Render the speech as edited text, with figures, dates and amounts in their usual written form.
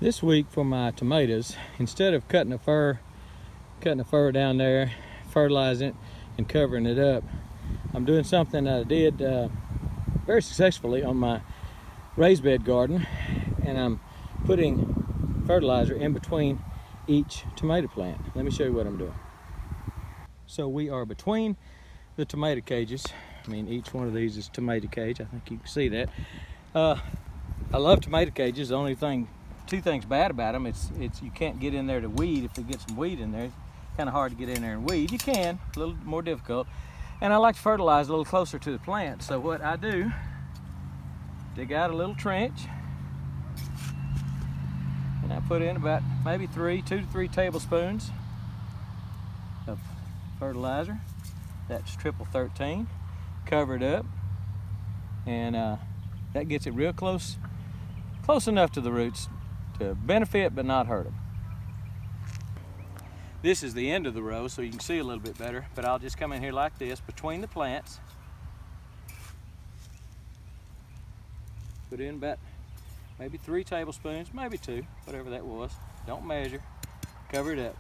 This week for my tomatoes, instead of cutting a fur down there, fertilizing it and covering it up, I'm doing something that I did very successfully on my raised bed garden, and I'm putting fertilizer in between each tomato plant. Let me show you what I'm doing. So we are between the tomato cages. I mean, each one of these is a tomato cage. I think you can see that. I love tomato cages. The only thing, two things bad about them, it's you can't get in there to weed. If they get some weed in there, it's kind of hard to get in there and weed. You can, a little more difficult. And I like to fertilize a little closer to the plant. So what I do, dig out a little trench, and I put in about maybe 2 to 3 tablespoons of fertilizer. That's triple 13. Cover it up, and that gets it real close enough to the roots to benefit but not hurt them. This is the end of the row, so you can see a little bit better, but I'll just come in here like this between the plants, put in about maybe 3 tablespoons, maybe 2, whatever that was. Don't measure. Cover it up.